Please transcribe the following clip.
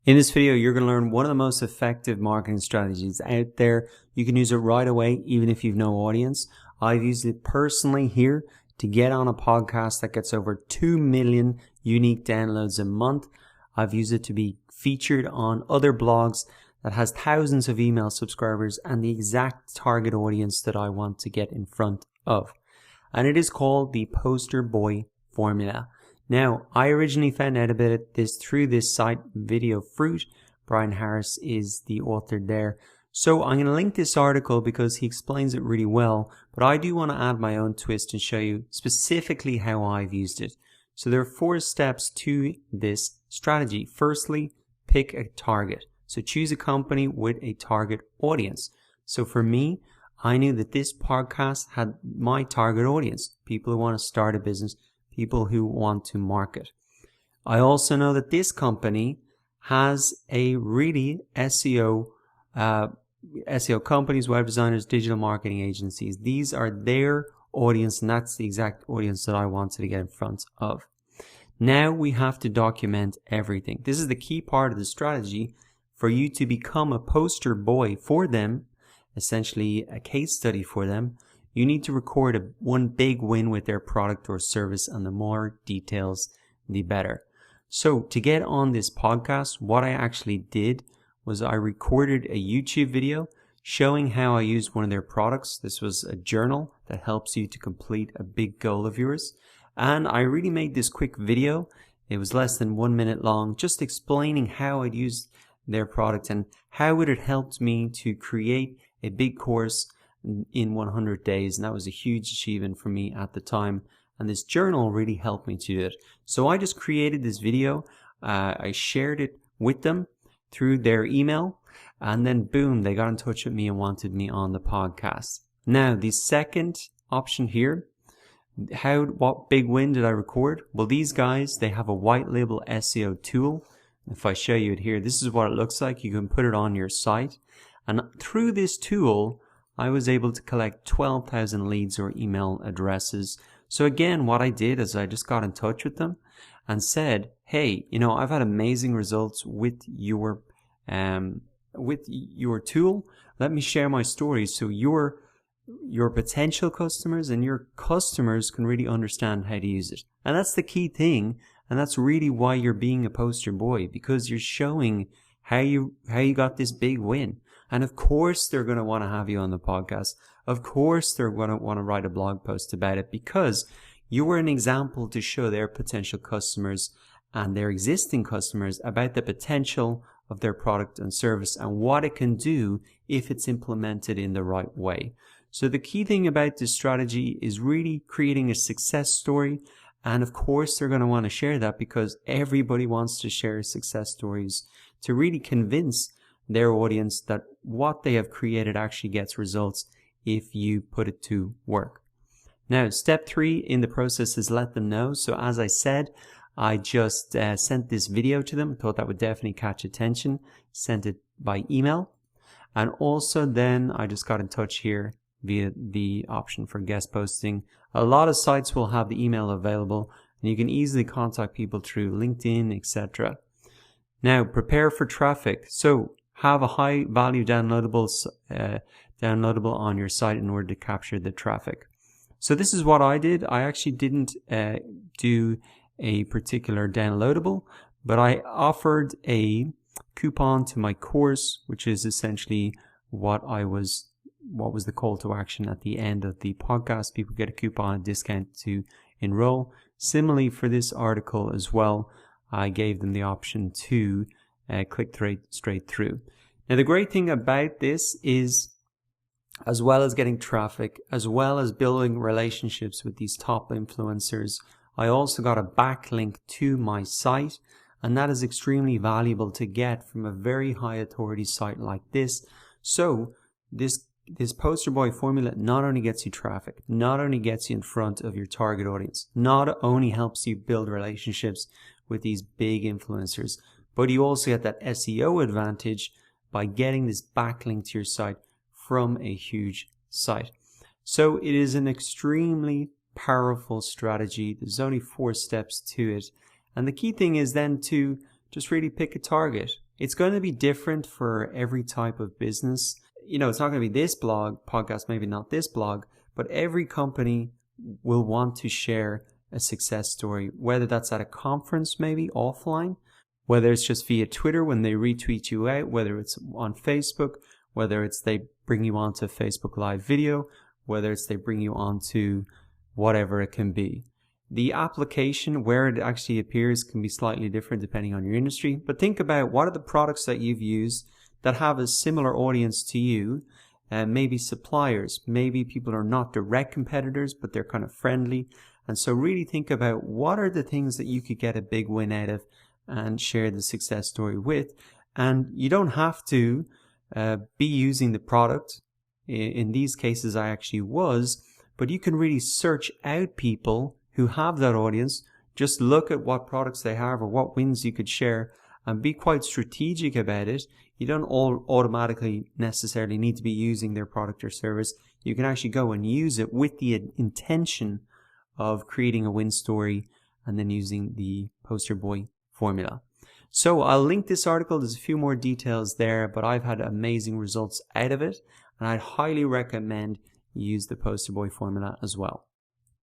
In this video, you're going to learn one of the most effective marketing strategies out there. You can use it right away, even if you've no audience. I've used it personally here to get on a podcast that gets over 2 million unique downloads a month. I've used it to be featured on other blogs that has thousands of email subscribers and the exact target audience that I want to get in front of. And it is called the Poster Boy Formula. Now, I originally found out about this through this site, Video Fruit. Brian Harris is the author there. So I'm going to link this article because he explains it really well, but I do want to add my own twist and show you specifically how I've used it. So there are 4 steps to this strategy. Firstly, pick a target. So choose a company with a target audience. So for me, I knew that this podcast had my target audience, people who want to start a business, people who want to market. I also know that this company has a really SEO companies, web designers, digital marketing agencies. These are their audience, and that's the exact audience that I wanted to get in front of. Now we have to document everything. This is the key part of the strategy for you to become a poster boy for them, essentially a case study for them. You need to record one big win with their product or service, and the more details, the better. So to get on this podcast, what I actually did was I recorded a YouTube video showing how I used one of their products. This was a journal that helps you to complete a big goal of yours. And I really made this quick video. It was less than 1 minute long, just explaining how I'd used their product and how it had helped me to create a big course in 100 days. And that was a huge achievement for me at the time. And this journal really helped me to do it. So I just created this video. I shared it with them through their email. And then boom, they got in touch with me and wanted me on the podcast. Now, the second option here, what big win did I record? Well, these guys, they have a white label SEO tool. If I show you it here, this is what it looks like. You can put it on your site. And through this tool, I was able to collect 12,000 leads or email addresses. So again, what I did is I just got in touch with them and said, hey, I've had amazing results with your tool. Let me share my story so your potential customers and your customers can really understand how to use it. And that's the key thing. And that's really why you're being a poster boy, because you're showing how you got this big win. And of course, they're going to want to have you on the podcast. Of course, they're going to want to write a blog post about it because you were an example to show their potential customers and their existing customers about the potential of their product and service and what it can do if it's implemented in the right way. So the key thing about this strategy is really creating a success story. And of course, they're going to want to share that because everybody wants to share success stories to really convince their audience that what they have created actually gets results if you put it to work. Now, step 3 in the process is let them know. So as I said, I just sent this video to them. Thought that would definitely catch attention. Sent it by email. And also then I just got in touch here via the option for guest posting. A lot of sites will have the email available and you can easily contact people through LinkedIn, etc. Now, prepare for traffic. So have a high value downloadable on your site in order to capture the traffic. So this is what I did. I actually didn't do a particular downloadable, but I offered a coupon to my course, which is essentially what was the call to action at the end of the podcast. People get a coupon, a discount to enroll. Similarly for this article as well, I gave them the option to click straight through. Now the great thing about this is, as well as getting traffic, as well as building relationships with these top influencers, I also got a backlink to my site, and that is extremely valuable to get from a very high authority site like this. So this poster boy formula not only gets you traffic, not only gets you in front of your target audience, not only helps you build relationships with these big influencers, but you also get that SEO advantage by getting this backlink to your site from a huge site. So it is an extremely powerful strategy. There's only 4 steps to it. And the key thing is then to just really pick a target. It's going to be different for every type of business. It's not going to be this podcast, maybe not this blog, but every company will want to share a success story, whether that's at a conference, maybe offline, whether it's just via Twitter when they retweet you out, whether it's on Facebook, whether it's they bring you onto Facebook Live video, whether it's they bring you onto whatever it can be. The application where it actually appears can be slightly different depending on your industry, but think about what are the products that you've used that have a similar audience to you, and maybe suppliers, maybe people are not direct competitors, but they're kind of friendly. And so really think about what are the things that you could get a big win out of and share the success story with. And you don't have to be using the product. In these cases, I actually was, but you can really search out people who have that audience. Just look at what products they have or what wins you could share and be quite strategic about it. You don't all automatically necessarily need to be using their product or service. You can actually go and use it with the intention of creating a win story and then using the poster boy formula. So I'll link this article. There's a few more details there, but I've had amazing results out of it, and I'd highly recommend you use the poster boy formula as well.